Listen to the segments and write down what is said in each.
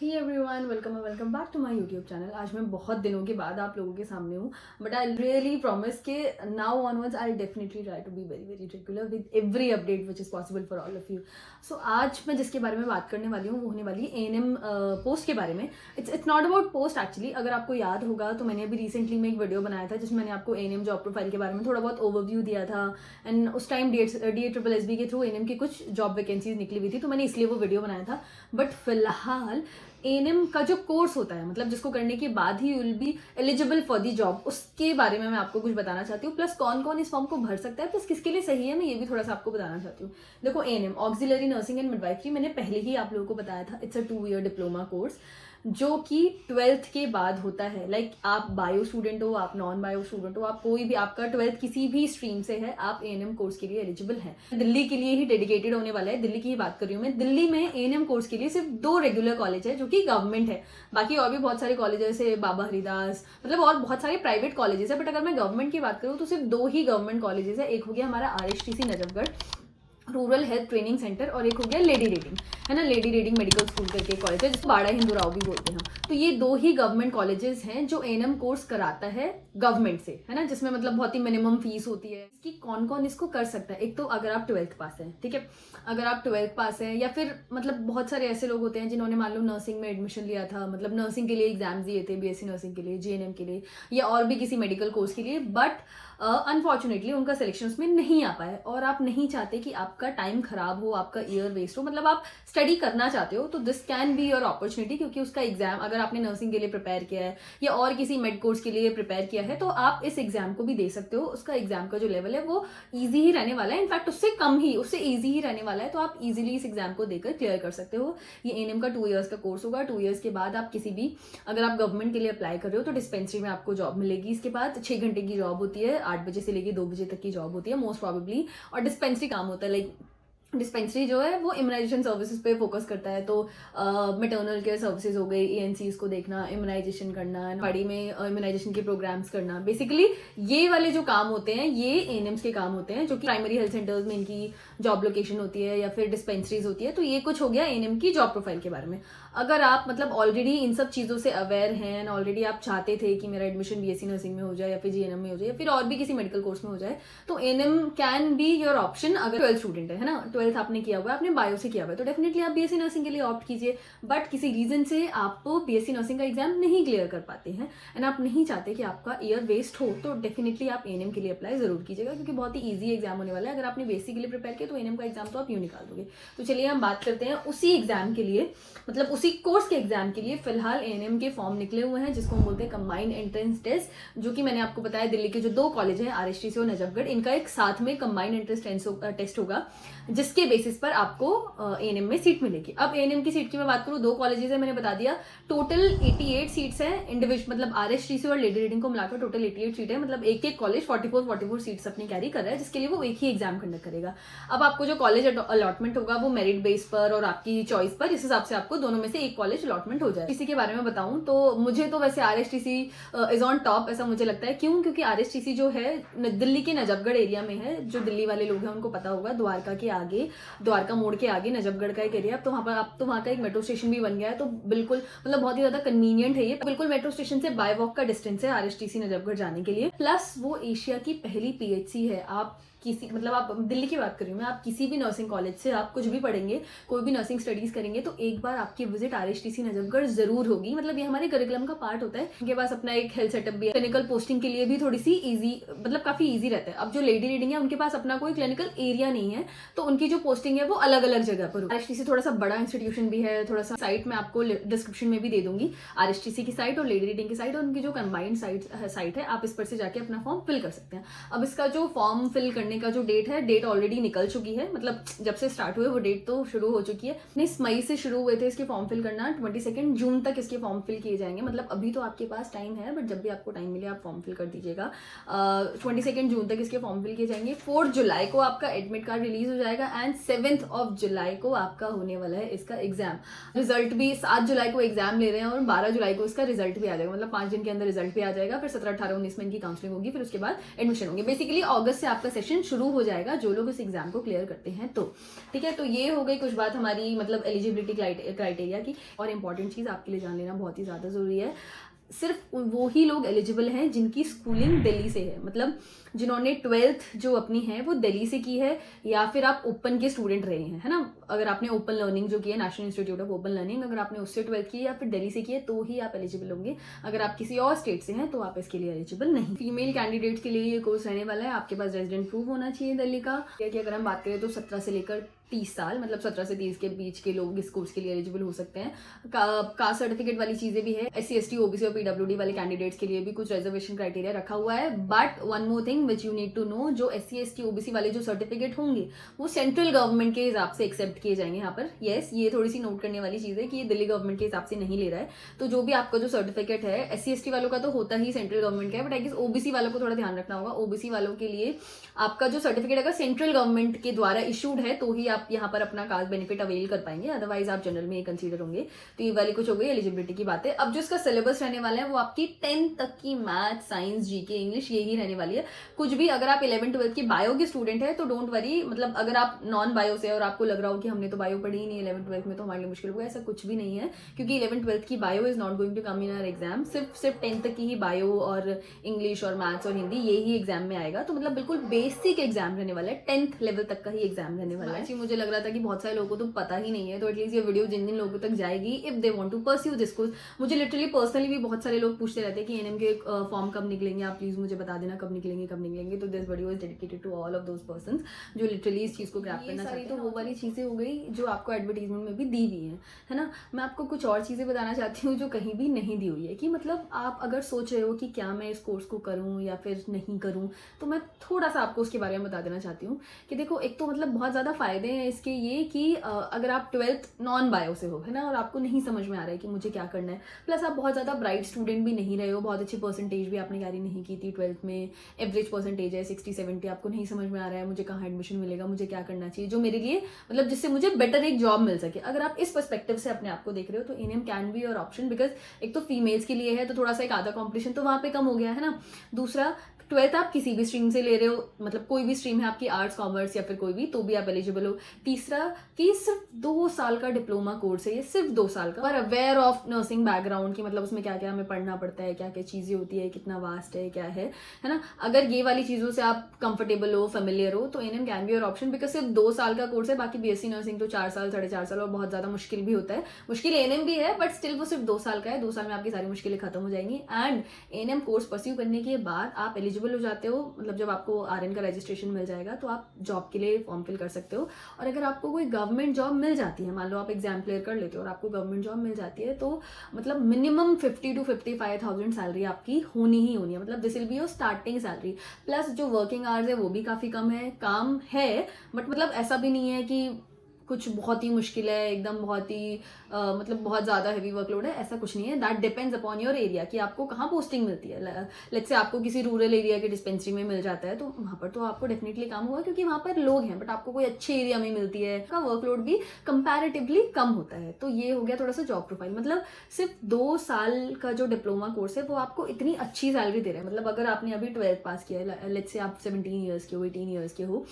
Hey everyone, welcome back to my YouTube channel. आज मैं बहुत दिनों के बाद आप लोगों के सामने हूँ, बट आई रियली प्रॉमिस के now onwards I definitely try to be very very regular with every update which is possible for all of you. So आज मैं जिसके बारे में बात करने वाली हूँ वो होने वाली है एएनएम पोस्ट के बारे में। It's not about post actually. अगर आपको याद होगा तो मैंने अभी रिसेंटली में एक वीडियो बनाया था जिसमें मैंने आपको एएनएम जॉब प्रोफाइल के बारे में थोड़ा बहुत ओवरव्यू दिया था। एंड उस टाइम DA-SSB के थ्रू एएनएम की कुछ जॉब वैकेंसीज निकली हुई थी, तो मैंने इसलिए वो वीडियो बनाया था। बट फिलहाल एएनएम का जो कोर्स होता है, मतलब जिसको करने के बाद ही you will be eligible for the job, उसके बारे में मैं आपको कुछ बताना चाहती हूँ। प्लस कौन कौन इस फॉर्म को भर सकता है, प्लस किसके लिए सही है, मैं ये भी थोड़ा सा आपको बताना चाहती हूँ। देखो, ANM auxiliary nursing and midwifery मैंने पहले ही आप लोगों को बताया था। It's a 2 year diploma course जो कि 12th के बाद होता है। लाइक आप बायो स्टूडेंट हो, आप नॉन बायो स्टूडेंट हो, आप कोई भी, आपका 12th किसी भी स्ट्रीम से है, आप एएनएम कोर्स के लिए एलिजिबल हैं। दिल्ली के लिए ही डेडिकेटेड होने वाला है। दिल्ली की ही बात कर रही हूँ मैं। दिल्ली में एएनएम कोर्स के लिए सिर्फ 2 रेगुलर कॉलेज है जो कि गवर्नमेंट है। बाकी और भी बहुत सारे कॉलेजेस है, बाबा हरिदास, मतलब और बहुत सारे प्राइवेट कॉलेजेस है। बट अगर मैं गवर्नमेंट की बात करूँ तो सिर्फ 2 ही गवर्नमेंट कॉलेजेस है। एक हो गया हमारा RHTC Najafgarh rural health training centre, और एक हो गया लेडी रीडिंग, है ना, लेडी रीडिंग मेडिकल स्कूल करके कॉलेज है जिसको बाड़ा हिंदूराव भी बोलते हैं। तो ये 2 ही गवर्नमेंट कॉलेजेस हैं जो एएनएम कोर्स कराता है गवर्नमेंट से, है ना, जिसमें मतलब बहुत ही मिनिमम फीस होती है। इसकी कौन कौन इसको कर सकता है? एक तो अगर आप 12th पास हैं, ठीक है, अगर आप 12th पास हैं, या फिर मतलब बहुत सारे ऐसे लोग होते हैं जिन्होंने मान लो नर्सिंग में एडमिशन लिया था, मतलब नर्सिंग के लिए एग्जाम्स दिए थे, BSc नर्सिंग के लिए, GNM के लिए, या और भी किसी मेडिकल कोर्स के लिए, बट अनफॉर्चुनेटली उनका सिलेक्शन उसमें नहीं आ पाया, और आप नहीं चाहते कि आपका टाइम खराब हो, आपका ईयर वेस्ट हो, मतलब आप स्टडी करना चाहते हो, तो this can be your opportunity. क्योंकि उसका एग्जाम, अगर आपने नर्सिंग के लिए प्रिपेयर किया है या और किसी मेड कोर्स के लिए प्रिपेयर किया है, तो आप इस एग्जाम को भी दे सकते हो। उसका एग्जाम का जो लेवल है वो ईजी ही रहने वाला है, इनफैक्ट उससे कम ही, उससे ईजी ही रहने वाला है। तो आप इजीली इस एग्जाम को देकर क्लियर कर सकते हो। ये एएनएम का 2 ईयर्स का कोर्स होगा। 2 ईयर्स के बाद आप किसी भी, अगर आप गवर्नमेंट के लिए अप्लाई कर रहे हो तो डिस्पेंसरी में आपको जॉब मिलेगी। इसके बाद 6 घंटे की जॉब होती है, 8 बजे से लेकर 2 बजे तक की जॉब होती है मोस्ट प्रॉबेबली। और डिस्पेंसरी काम होता है, लाइक डिस्पेंसरी जो है वो इम्यूनाइजेशन सर्विसेज पे फोकस करता है। तो मेटर्नल केयर सर्विसेज हो गई, ENCs को देखना, इम्यूनाइजेशन करना, बॉडी में इम्यूनाइजेशन के प्रोग्राम्स करना, बेसिकली ये वाले जो काम होते हैं ये एएनएम्स के काम होते हैं, जो कि प्राइमरी हेल्थ सेंटर्स में इनकी जॉब लोकेशन होती है या फिर डिस्पेंसरीज होती है। तो ये कुछ हो गया एएनएम की जॉब प्रोफाइल के बारे में। अगर आप मतलब ऑलरेडी इन सब चीज़ों से अवेयर हैं, ऑलरेडी आप चाहते थे कि मेरा एडमिशन BSc नर्सिंग में हो जाए या फिर GNM में हो जाए या फिर और भी किसी मेडिकल कोर्स में हो जाए, तो ANM can be your option. अगर 12th स्टूडेंट है ना, 12th आपने किया हुआ है, आपने बायो से किया हुआ है, तो डेफिनेटली आप BSc नर्सिंग के लिए ऑप्ट कीजिए। बट किसी रीजन से आप BSc नर्सिंग का एग्जाम नहीं क्लियर कर पाते हैं एंड आप नहीं चाहते कि आपका ईयर वेस्ट हो, तो डेफिनेटली आप एएनएम के लिए अप्लाई जरूर कीजिएगा, क्योंकि बहुत ही ईजी एग्जाम होने वाला है। अगर आपने BSc के लिए प्रिपेयर किया तो एएनएम का एग्जाम तो आप यूँ निकाल दोगे। तो चलिए हम बात करते हैं उसी एग्जाम के लिए, मतलब उसी कोर्स के एग्जाम के लिए फिलहाल एएनएम के फॉर्म निकले हुए हैं, जिसको हम बोलते हैं कंबाइंड एंट्रेंस टेस्ट, जो कि मैंने आपको बताया दिल्ली के जो 2 कॉलेज हैं RHTC और नजफगढ़, इनका एक साथ में कंबाइंड एंट्रेंस टेस्ट होगा, जिसके बेसिस पर आपको एएनएम में सीट मिलेगी। अब एएनएम की सीट की मैं बात करूँ, 2 कॉलेजेस है, मैंने बता दिया। टोटल 88 सीट्स हैं इंडिविजुअल, मतलब RHTC और लेडी रीडिंग को मिलाकर टोटल 88 सीट है, मतलब एक एक कॉलेज 44 सीट्स अपनी कैरी कर रहा है, जिसके लिए वो एक ही एग्जाम कंडक्ट करेगा। अब आपको जो कॉलेज अलॉटमेंट होगा वो मेरिट बेस पर और आपकी चॉइस पर, इस हिसाब से आपको दोनों में से एक कॉलेज अलॉटमेंट हो जाए। इसी के बारे में बताऊं तो मुझे तो वैसे RHTC इज ऑन टॉप, ऐसा मुझे लगता है। क्यों? क्योंकि RHTC जो है दिल्ली के नजफगढ़ एरिया में है। जो दिल्ली वाले लोग हैं उनको पता होगा, द्वारका के आगे, द्वारका मोड़ के आगे नजफगढ़ का एक एरिया। तो वहाँ पर आप, तो वहाँ का एक मेट्रो स्टेशन भी बन गया है, तो बिल्कुल मतलब बहुत ही ज्यादा कन्वीनियंट है ये। बिल्कुल मेट्रो स्टेशन से बाय वॉक का डिस्टेंस है RHTC नजफगढ़ जाने के लिए। प्लस वो एशिया की पहली PHC है। आप किसी, मतलब आप दिल्ली की बात कर रही हूँ मैं, आप किसी भी नर्सिंग कॉलेज से आप कुछ भी पढ़ेंगे, कोई भी नर्सिंग स्टडीज करेंगे, तो एक बार आपकी विजिट RHTC नजफगढ़ जरूर होगी। मतलब ये हमारे करिकुलम का पार्ट होता है। उनके पास अपना एक हेल्थ सेटअप भी है। क्लिनिकल पोस्टिंग के लिए भी थोड़ी सी ईजी, मतलब काफी ईजी रहता है। अब जो लेडी रीडिंग है उनके पास अपना कोई क्लिनिकल एरिया नहीं है, तो उनकी जो पोस्टिंग है वो अलग अलग जगह पर। RHTC थोड़ा सा बड़ा इंस्टीट्यूशन भी है। थोड़ा सा साइट मैं आपको डिस्क्रिप्शन में भी दे दूंगी, RHTC की साइट और लेडी रीडिंग की साइट, और उनकी जो कंबाइंड साइट है, आप इस पर से जाके अपना फॉर्म फिल कर सकते हैं। अब इसका जो फॉर्म फिल करने का जो डेट है, डेट ऑलरेडी निकल चुकी है, मतलब जब से स्टार्ट हुए वो डेट तो शुरू हो चुकी है। 19 मई से शुरू हुए थे इसके फॉर्म फिल करना, 22 जून तक इसके फॉर्म फिल किए जाएंगे। मतलब अभी तो आपके पास टाइम है, बट जब भी आपको टाइम मिले आप फॉर्म फिल कर दीजिएगा। 22 जून तक इसके फॉर्म फिल किए जाएंगे। 4 जुलाई को आपका एडमिट कार्ड रिलीज हो जाएगा एंड 7 जुलाई को आपका होने वाला है इसका एग्जाम। रिजल्ट भी 7 जुलाई को एग्जाम ले रहे हैं और 12 जुलाई को इसका रिजल्ट भी आ जाएगा, मतलब 5 दिन के अंदर रिजल्ट भी आ जाएगा। फिर 17, 18, 19 में इनकी काउंसलिंग होगी, फिर उसके बाद एडमिशन होंगे। बेसिकली अगस्त से आपका सेशन शुरू हो जाएगा जो लोग इस एग्जाम को क्लियर करते हैं तो। ठीक है, तो ये हो गई कुछ बात हमारी मतलब एलिजिबिलिटी क्राइटेरिया की। और इंपॉर्टेंट चीज़ आपके लिए जान लेना बहुत ही ज़्यादा ज़रूरी है, सिर्फ वो ही लोग एलिजिबल हैं जिनकी स्कूलिंग दिल्ली से है, मतलब जिन्होंने 12th जो अपनी है वो दिल्ली से की है, या फिर आप ओपन के स्टूडेंट रहे हैं, है ना। अगर आपने ओपन लर्निंग जो की है, national institute of open learning, अगर आपने उससे 12th की है या फिर दिल्ली से की है तो ही आप एलिजिबल होंगे। अगर आप किसी और स्टेट से हैं तो आप इसके लिए एलिजिबल नहीं। फीमेल कैंडिडेट्स के लिए ये कोर्स रहने वाला है। आपके पास रेजिडेंट प्रूफ होना चाहिए दिल्ली का। कि अगर हम बात करें तो 17 से लेकर 30 साल, मतलब 17 से 30 के बीच के लोग इस कोर्स के लिए एलिजिबल हो सकते हैं। कास्ट सर्टिफिकेट वाली चीजें भी है। SC ST OBC और PWD वाले कैंडिडेट्स के लिए भी कुछ रिजर्वेशन क्राइटेरिया रखा हुआ है। But one more thing which you need to know, जो SC ST OBC वाले जो सर्टिफिकेट होंगे वो सेंट्रल गवर्नमेंट के हिसाब से एक्सेप्ट किए जाएंगे यहाँ पर। यस, ये थोड़ी सी नोट करने वाली चीज है कि ये दिल्ली गवर्नमेंट के हिसाब से नहीं ले रहा है। तो जो भी आपका जो सर्टिफिकेट है, SC ST वालों का तो होता ही सेंट्रल गवर्नमेंट का है, बट आई गेस OBC वालों को थोड़ा ध्यान रखना होगा। OBC वालों के लिए आपका जो सर्टिफिकेट अगर सेंट्रल गवर्नमेंट के द्वारा इशूड है तो ही आप यहाँ पर अपना कास्ट बेनिफिट अवेल कर पाएंगे, अदरवाइज आप जनरल में ही कंसीडर होंगे। तो ये वाली कुछ हो गई एलिजिबिलिटी की बातें। अब जो इसका सिलेबस रहने वाला है वो आपकी 10th तक की मैथ, साइंस, GK, इंग्लिश यही रहने वाली है। कुछ भी अगर आप 11th 12th की बायो के स्टूडेंट है तो डोंट वरी, मतलब अगर आप नॉन बायो से और आपको लग रहा हो कि हमने तो बायो पढ़ी ही नहीं 11th 12th में तो हमारे लिए मुश्किल होगा, ऐसा कुछ भी नहीं है। क्योंकि 11th 12th की bio is not going to come in our exam. सिर्फ 10th तक की ही बायो और इंग्लिश और मैथ्स और हिंदी यही एग्जाम में आएगा। तो मतलब बिल्कुल बेसिक एग्जाम रहने वाला है, 10th लेवल तक का ही एग्जाम रहने वाला है। मुझे लग रहा था कि बहुत सारे लोगों को तो पता ही नहीं है, तो एटलीस्ट ये वीडियो जिन जिन लोगों तक जाएगी, if they want to pursue this course. मुझे लिटरली पर्सनली भी बहुत सारे लोग पूछते रहते हैं कि एनएम के फॉर्म कब निकलेंगे, आप प्लीज मुझे बता देना कब निकलेंगे। तो this video is dedicated to all of those persons जो लिटरली इस चीज को ग्रैब करना चाहते हैं। तो वो वाली चीजें हो गई जो आपको एडवर्टीजमेंट में भी दी हुई है ना। मैं आपको कुछ और चीजें बताना चाहती हूँ जो कहीं भी नहीं दी हुई है, कि मतलब आप अगर सोच रहे हो कि क्या मैं इस कोर्स को करूँ या फिर नहीं करूँ, तो मैं थोड़ा सा आपको उसके बारे में बता देना चाहती हूँ कि देखो, एक तो मतलब बहुत ज़्यादा फायदे हैं इसके ये कि अगर आप 12th नॉन बायो से हो, है ना, और आपको नहीं समझ में आ रहा है कि मुझे क्या करना है, प्लस आप बहुत ज़्यादा ब्राइट स्टूडेंट भी नहीं रहे हो, बहुत अच्छी परसेंटेज भी आपने कैरी नहीं की थी 12th में, एवरेज परसेंटेज है 60-70, आपको नहीं समझ में आ रहा है मुझे कहाँ एडमिशन मिलेगा, मुझे क्या करना चाहिए जो मेरे लिए मतलब जिससे मुझे बेटर एक जॉब मिल सके। अगर आप इस पर्सपेक्टिव से अपने आप को देख रहे हो तो ANM can be your option, because एक तो फीमेल्स के लिए है तो थोड़ा सा एक आधा कॉम्पिटिशन तो वहाँ पे कम हो गया है ना। दूसरा, 12th आप किसी भी स्ट्रीम से ले रहे हो, मतलब कोई भी स्ट्रीम है आपकी, आर्ट्स, कॉमर्स या फिर कोई भी, तो भी आप एलिजिबल हो। तीसरा कि सिर्फ 2 साल का डिप्लोमा कोर्स है ये, सिर्फ 2 साल का, पर अवेयर ऑफ नर्सिंग बैकग्राउंड की, मतलब उसमें क्या क्या हमें पढ़ना पड़ता है, क्या क्या चीज़ें होती है, कितना वास्ट है, क्या है ना। अगर ये वाली चीज़ों से आप कंफर्टेबल हो, फेमिलियर हो, तो ANM can be your option, because सिर्फ 2 साल का कोर्स है। बाकी BSc नर्सिंग तो 4 साल 4.5 साल और बहुत ज़्यादा मुश्किल भी होता है। मुश्किल एनएम भी है, बट स्टिल वो सिर्फ 2 साल का है। 2 साल में आपकी सारी मुश्किलें खत्म हो जाएंगी। एंड एनएम कोर्स परस्यू करने के बाद आप एलिजिबल हो जाते हो, मतलब जब आपको RN का रजिस्ट्रेशन मिल जाएगा तो आप जॉब के लिए फॉर्म फिल कर सकते हो। और अगर आपको कोई गवर्नमेंट जॉब मिल जाती है, मान लो आप एग्जाम क्लियर कर लेते हो और आपको गवर्नमेंट जॉब मिल जाती है, तो मतलब मिनिमम 50 to 55,000 सैलरी आपकी होनी ही होनी है। मतलब this will be your starting salary. Plus जो वर्किंग आवर्स है वो भी काफ़ी कम है, काम है, बट मतलब ऐसा भी नहीं है कि कुछ बहुत ही मुश्किल है एकदम, बहुत ही मतलब बहुत ज़्यादा हैवी वर्कलोड है, ऐसा कुछ नहीं है। That depends upon your area कि आपको कहाँ पोस्टिंग मिलती है। लेट्स से आपको किसी रूरल एरिया के डिस्पेंसरी में मिल जाता है तो वहाँ पर तो आपको डेफिनेटली काम होगा क्योंकि वहाँ पर लोग हैं, बट आपको कोई अच्छे एरिया में मिलती है, का वर्कलोड भी कंपैरेटिवली कम होता है। तो ये हो गया थोड़ा सा जॉब प्रोफाइल। मतलब सिर्फ 2 साल का जो डिप्लोमा कोर्स है वो आपको इतनी अच्छी सैलरी दे रहा है। मतलब अगर आपने अभी 12th पास किया है, लेट्स से आप 17 ईयर्स के हो, 18 ईयर्स के हो,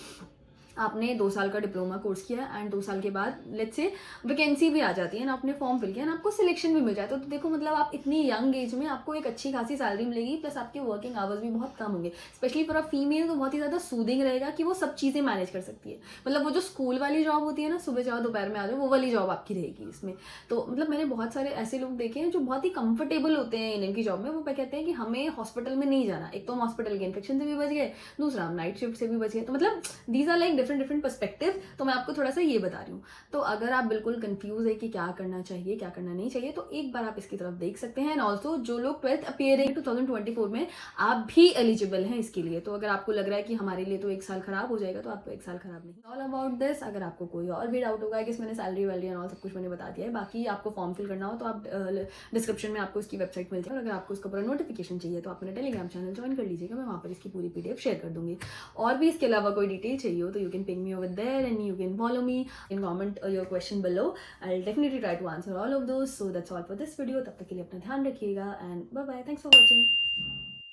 आपने 2 साल का डिप्लोमा कोर्स किया एंड 2 साल के बाद लेट्स से वैकेंसी भी आ जाती है ना, आपने फॉर्म फिल किया ना, आपको सिलेक्शन भी मिल जाता है। तो देखो मतलब आप इतनी यंग एज में आपको एक अच्छी खासी सैलरी मिलेगी, प्लस आपके वर्किंग आवर्स भी बहुत कम होंगे। स्पेशली फॉर अ फीमेल तो बहुत ही ज़्यादा सूदिंग रहेगा कि वो सब चीज़ें मैनेज कर सकती है। मतलब वो जो स्कूल वाली जॉब होती है ना, सुबह जाओ दोपहर में आ जाओ, वो वाली जॉब आपकी रहेगी इसमें। तो मतलब मैंने बहुत सारे ऐसे लोग देखे हैं जो बहुत ही कंफर्टेबल होते हैं एनएम की जॉब में। वो क्या कहते हैं कि हमें हॉस्पिटल में नहीं जाना, एक तो हम हॉस्पिटल के इन्फेक्शन से भी बच गए, दूसरा हम नाइट शिफ्ट से भी बच गए। तो मतलब these are like different perspective. तो मैं आपको थोड़ा सा ये बता रही हूँ। तो अगर आप बिल्कुल कंफ्यूज है कि क्या करना चाहिए क्या करना नहीं चाहिए, तो एक बार आप इसकी तरफ देख सकते हैं। एंड ऑल्सो जो लोग 12th अपियरिंग 2024 में, आप भी एलिजिबल हैं इसके लिए। तो अगर आपको लग रहा है कि हमारे लिए तो 1 साल खराब हो जाएगा, तो आपको 1 साल खराब नहीं। All about this. अगर आपको कोई और भी डाउट होगा कि मैंने सैलरी वैलरी एंड ऑल सब कुछ मैंने बता दिया है, बाकी आपको फॉर्म फिल करना हो तो आप डिस्क्रिप्शन में आपको इसकी वेबसाइट मिल जाए। और अगर आपको इसका पूरा नोटिफिकेशन चाहिए तो आप मेरा टेलीग्राम चैनल ज्वाइन कर लीजिएगा, मैं वहाँ पर इसकी पूरी PDF शेयर कर दूंगी। और भी इसके अलावा कोई डिटेल चाहिए हो तो you can ping me over there and you can follow me and comment your question below. I'll definitely try to answer all of those. So that's all for this video. तब तक के लिए अपना ध्यान रखिएगा and bye bye. Thanks for watching.